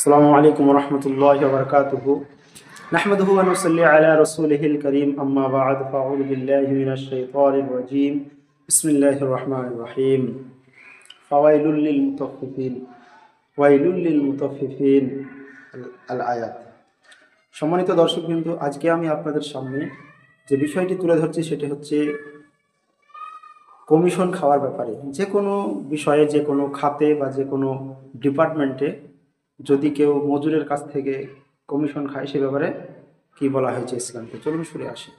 আসসালামু আলাইকুম রহমতুল্লাহি ওয়া বারাকাতুহু নাহমাদুহু ওয়া নুসাল্লি আলা রাসূলিহিল কারীম আম্মা বা'দ ফাআউযু বিল্লাহি মিনাশ শাইতানির রাজীম বিসমিল্লাহির রহমানির রহিম ফাওয়াইলুল লিল মুতাফফিফিন ওয়াইলুল লিল মুতাফফিফিন আল আয়াত। সম্মানিত দর্শকবৃন্দ, আজকে আমি আপনাদের সামনে যে বিষয়টি তুলে ধরছি সেটি হচ্ছে কমিশন খাওয়ার ব্যাপারে। যে কোনো বিষয়ে, যে কোনো খাতে বা যে কোনো ডিপার্টমেন্টে যদি কেউ মজুরের কাছ থেকে কমিশন খায়, সে ব্যাপারে কি বলা হয়েছে ইসলামকে। চলুন শুনে আসি।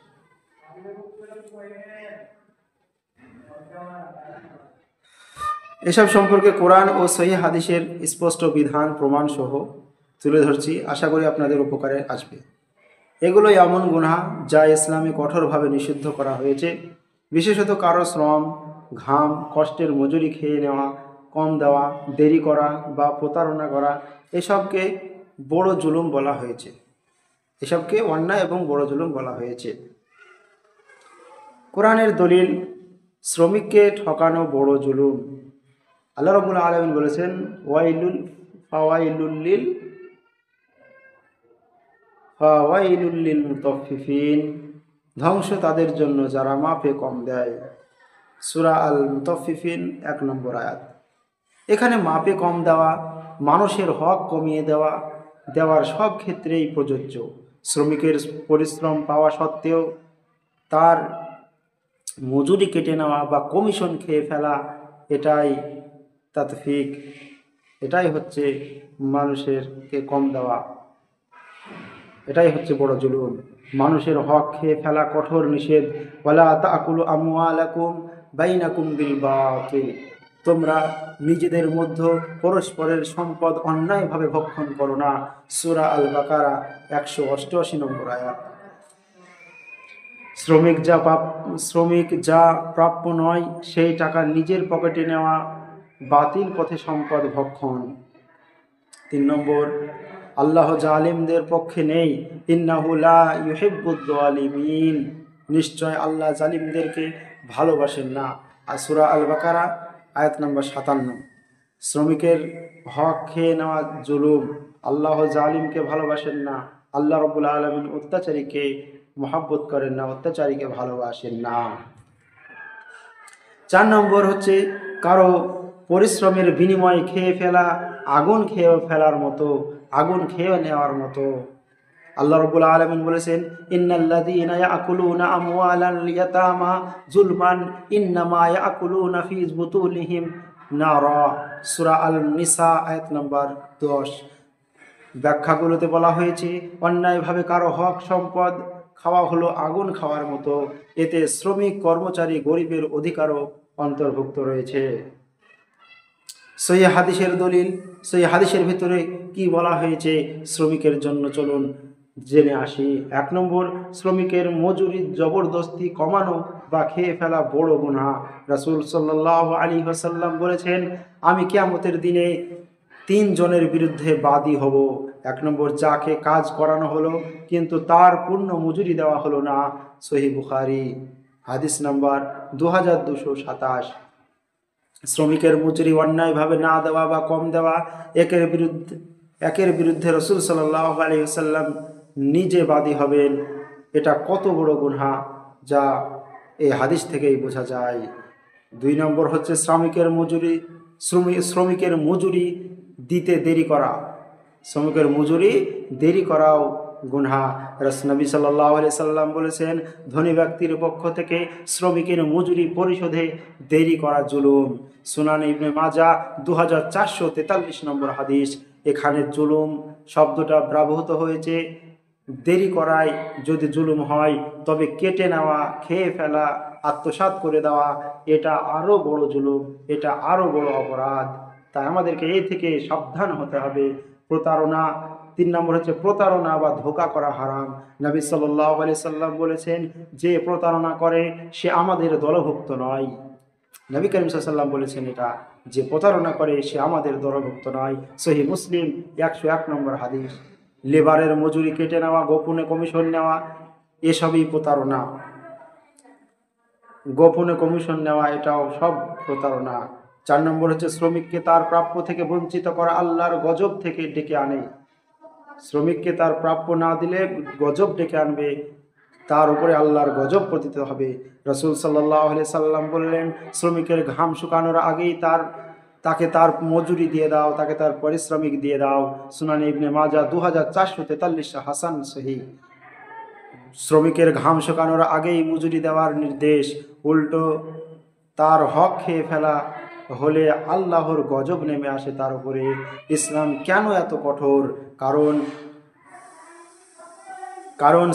এসব সম্পর্কে কোরআন ও সহিহ হাদিসের স্পষ্ট বিধান প্রমাণ সহ তুলে ধরছি, আশা করি আপনাদের উপকারে আসবে। এগুলোই এমন গুনাহ যা ইসলামে কঠোরভাবে নিষিদ্ধ করা হয়েছে। বিশেষত কারো শ্রম, ঘাম, কষ্টের মজুরি খেয়ে নেওয়া, কম দেওয়া, দেরি করা বা প্রতারণা করা, এসবকে বড় জুলুম বলা হয়েছে। এসবকে অন্যায় এবং বড় জুলুম বলা হয়েছে। কোরআনের দলিল, শ্রমিককে ঠকানো বড় জুলুম। আল্লাহ রাব্বুল আলামিন বলেছেন, ফাওয়াইলুল লিল মুতাফফিফিন, ধ্বংস তাদের জন্য যারা মাপে কম দেয়। সূরা আল মুতাফফিফিন 1 নম্বর আয়াত। এখানে মাপে কম দেওয়া, মানুষের হক কমিয়ে দেওয়ার সব ক্ষেত্রেই প্রযোজ্য। শ্রমিকের পরিশ্রম পাওয়া সত্ত্বেও তার মজুরি কেটে নেওয়া বা কমিশন খেয়ে ফেলা, এটাই তাতফিক, এটাই হচ্ছে মানুষেরকে কম দেওয়া, এটাই হচ্ছে বড় জুলুম। মানুষের হক খেয়ে ফেলা কঠোর নিষেধ। ওয়ালা তাকুলু আমওয়ালাকুম বাইনাকুম বিল বাতিল, তোমরা নিজেদের মধ্যে পরস্পরের সম্পদ অন্যায়ভাবে ভক্ষণ করো না। সূরা আল বাকারা 188 নম্বর আয়াত। শ্রমিক যা প্রাপ্য নয় সেই টাকা নিজের পকেটে নেওয়া বাতিল পথে সম্পদ ভক্ষণ। 3 নম্বর, আল্লাহ জালিমদের পক্ষে নেই। ইন্নাহু লা ইউহিব্বুয যালিমিন, নিশ্চয় আল্লাহ জালিমদেরকে ভালোবাসেন না। আর সূরা আল বাকারা আয়াত নম্বর 57। শ্রমিকের হক খেয়ে নেওয়া জুলুম। আল্লাহ জালিমকে ভালোবাসেন না। আল্লাহ রাব্বুল আলামিন অত্যাচারীকে মহব্বত করেন না, অত্যাচারীকে ভালোবাসেন না। 4 নম্বর হচ্ছে কারো পরিশ্রমের বিনিময়ে খেয়ে ফেলা আগুন খেয়ে ফেলার মতো, আগুন খেয়ে নেওয়ার মতো। আল্লাহ রাব্বুল আলামিন বলেছেন, ইন্নাল্লাযীনা ইয়াকুলুনা আমওয়ালাল ইয়াতামা যুলমান ইন্নামা ইয়াকুলুনা ফি বুতুনিহিম নারা। সূরা আল নিসা আয়াত নম্বর 10। ব্যাখ্যাগুলোতে বলা হয়েছে, অন্যায়ভাবে কারো হক সম্পদ খাওয়া হলো আগুন খাওয়ার মতো। এতে শ্রমিক, কর্মচারী, গরিবের অধিকারও অন্তর্ভুক্ত রয়েছে। সহিহ হাদিসের দলিল, সহিহ হাদিসের ভিতরে কি বলা হয়েছে শ্রমিকের জন্য, চলুন জেনে আসি। 1 নম্বর, শ্রমিকের মজুরি জবরদস্তি কমানো বা খেয়ে ফেলা বড় গুনাহ। রাসূল সাল্লাল্লাহু আলাইহি ওয়াসাল্লাম বলেছেন, আমি কিয়ামতের দিনে 3 জনের বিরুদ্ধে বাদী হব। 1 নম্বর, যাকে কাজ করানো হলো কিন্তু তার পূর্ণ মজুরি দেওয়া হলো না। সহিহ বুখারী হাদিস নাম্বার 2227। শ্রমিকের মজুরি অন্যায়ভাবে না দেওয়া বা কম দেওয়া, একের বিরুদ্ধে রাসূল সাল্লাল্লাহু আলাইহি ওয়াসাল্লাম নিজে বাদী হবেন। এটা কত বড় গুনাহ, যা এই হাদিস থেকেই বোঝা যায়। 2 নম্বর হচ্ছে শ্রমিকের মজুরি দিতে দেরি করা। শ্রমিকের মজুরি দেরি করাও গুনাহ। নবী সাল্লাল্লাহু আলাইহি সাল্লাম বলেছেন, ধনী ব্যক্তির পক্ষ থেকে শ্রমিকের মজুরি পরিশোধে দেরি করা জুলুম। সুনান ইবনে মাজাহ 2443 নম্বর হাদিস। এখানে জুলুম শব্দটা ব্যবহৃত হয়েছে দেরি করায়। যদি জুলুম হয় তবে কেটে নেওয়া, খেয়ে ফেলা, আত্মসাৎ করে দেওয়া, এটা আরও বড় জুলুম, এটা আরও বড় অপরাধ। তাই আমাদেরকে এই থেকে সাবধান হতে হবে। প্রতারণা। 3 নম্বর হচ্ছে প্রতারণা বা ধোঁকা করা হারাম। নবী সাল্লাল্লাহু আলাইহি সাল্লাম বলেছেন, যে প্রতারণা করে সে আমাদের দলভুক্ত নয়। নবী করিম সাল্লাল্লাহু আলাইহি ওয়াসাল্লাম বলেছেন এটা, যে প্রতারণা করে সে আমাদের দলভুক্ত নয়। সহিহ মুসলিম 101 নম্বর হাদিস। লেবারের মজুরি কেটে নেওয়া, গোপনে কমিশন নেওয়া, এসবই প্রতারণা। গোপনে কমিশন নেওয়া, এটাও সব প্রতারণা। 4 নম্বর হচ্ছে শ্রমিককে তার প্রাপ্য থেকে বঞ্চিত করা আল্লাহর গজব থেকে ডেকে আনে। শ্রমিককে তার প্রাপ্য না দিলে গজব ডেকে আনবে, তার উপরে আল্লাহর গজব পতিত হবে। রাসূল সাল্লাল্লাহু আলাইহি সাল্লাম বললেন, শ্রমিকের ঘাম শুকানোর আগেই তাকে তার মজুরি দিয়ে দাও, তাকে তার পারিশ্রমিক দিয়ে দাও। সুনানে ইবনে মাজাহ 2443, হাসান সহিহ। শ্রমিকের ঘাম শুকানোর আগেই মজুরি দেওয়ার নির্দেশ, উল্টো তার হক খেয়ে ফেলা হলে আল্লাহর গজব নেমে আসে তার উপরে। ইসলাম কেন এত কঠোর? কারণ কারণ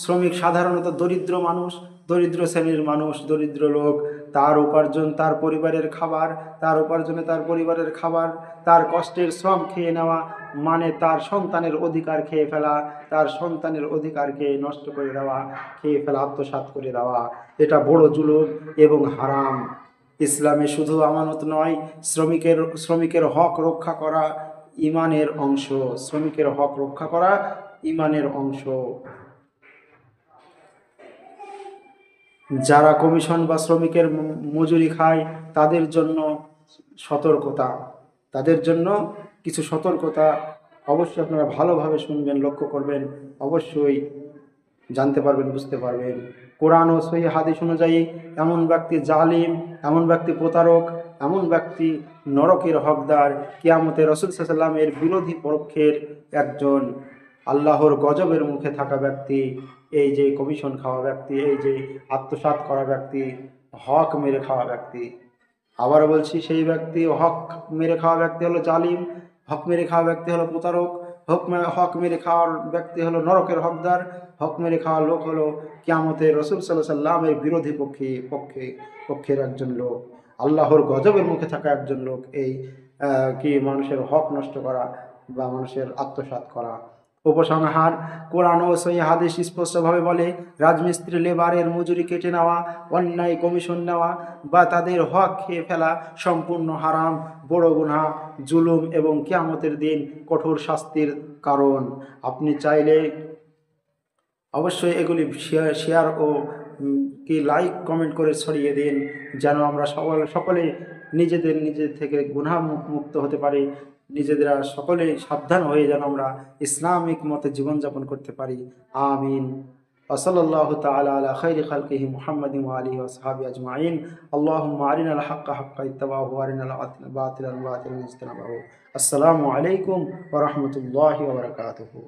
শ্রমিক সাধারণত দরিদ্র মানুষ, দরিদ্র শ্রেণীর মানুষ, দরিদ্র লোক। তার উপার্জন তার পরিবারের খাবার, তার উপার্জনে তার পরিবারের খাবার, তার কষ্টের শ্রম খেয়ে নেওয়া মানে তার সন্তানের অধিকার খেয়ে ফেলা, তার সন্তানের অধিকারকে নষ্ট করে দেওয়া, খেয়ে ফেলা, আত্মসাৎ করে দেওয়া। এটা বড় জুলুম এবং হারাম। ইসলামে শুধু আমানত নয়, শ্রমিকের হক রক্ষা করা ঈমানের অংশ। শ্রমিকের হক রক্ষা করা ঈমানের অংশ। যারা কমিশন বা শ্রমিকের মজুরি খায় তাদের জন্য সতর্কতা, তাদের জন্য কিছু সতর্কতা অবশ্যই আপনারা ভালোভাবে শুনবেন, লক্ষ্য করবেন, অবশ্যই জানতে পারবেন, বুঝতে পারবেন। কোরআন ও সহিহ হাদিস অনুযায়ী এমন ব্যক্তি জালিম, এমন ব্যক্তি প্রতারক, এমন ব্যক্তি নরকের হকদার। কিয়ামতে রাসূল সাল্লাল্লাহু আলাইহি ওয়াসাল্লামের বিরোধী পক্ষের একজন, আল্লাহর গজবের মুখে থাকা ব্যক্তি, এই যে কমিশন খাওয়া ব্যক্তি, এই যে আত্মসাৎ করা ব্যক্তি, হক মেরে খাওয়া ব্যক্তি। আবার বলছি, সেই ব্যক্তি, হক মেরে খাওয়া ব্যক্তি হলো জালিম, হক মেরে খাওয়া ব্যক্তি হলো প্রতারক, হক মেরে খাওয়ার ব্যক্তি হলো নরকের হকদার, হক মেরে খাওয়া লোক হলো কিয়ামতে রাসূল সাল্লাল্লাহু আলাইহি ওয়াসাল্লামের বিরোধী পক্ষের একজন লোক, আল্লাহর গজবের মুখে থাকা একজন লোক। এই কি মানুষের হক নষ্ট করা বা মানুষের আত্মসাৎ করা। উপসংহার, কোরআন ও সহিহ হাদিস স্পষ্টভাবে বলে, রাজমিস্ত্রি লেবারের মজুরি কেটে নেওয়া, অন্যায় কমিশন নেওয়া বা তাদের হক খেয়ে ফেলা সম্পূর্ণ হারাম, বড় গুনাহ, জুলুম এবং কিয়ামতের দিন কঠোর শাস্তির কারণ। আপনি চাইলে অবশ্যই এগুলি শেয়ার ও কি লাইক কমেন্ট করে ছড়িয়ে দিন, যেন আমরা সকলে নিজেদের থেকে গুনাহ মুক্ত হতে পারি, নিজেরা সকলে সাবধান হয়ে যেন আমরা ইসলামিক মতে জীবনযাপন করতে পারি। আমিন। ওয়াসাল্লাল্লাহু তাআলা আলা খাইরি খালকিহি মুহাম্মাদিন ওয়া আলিহি ওয়া সাহবিহি আজমাইন। আল্লাহুম্মা আরিনাল হাক্কা হাক্কা ইত্তিবাহু ওয়া আরিনাল বাতিলা বাতিলান ইজতিনাবাহু। আসসালামু আলাইকুম ওয়া রাহমাতুল্লাহি ওয়া বারাকাতুহু।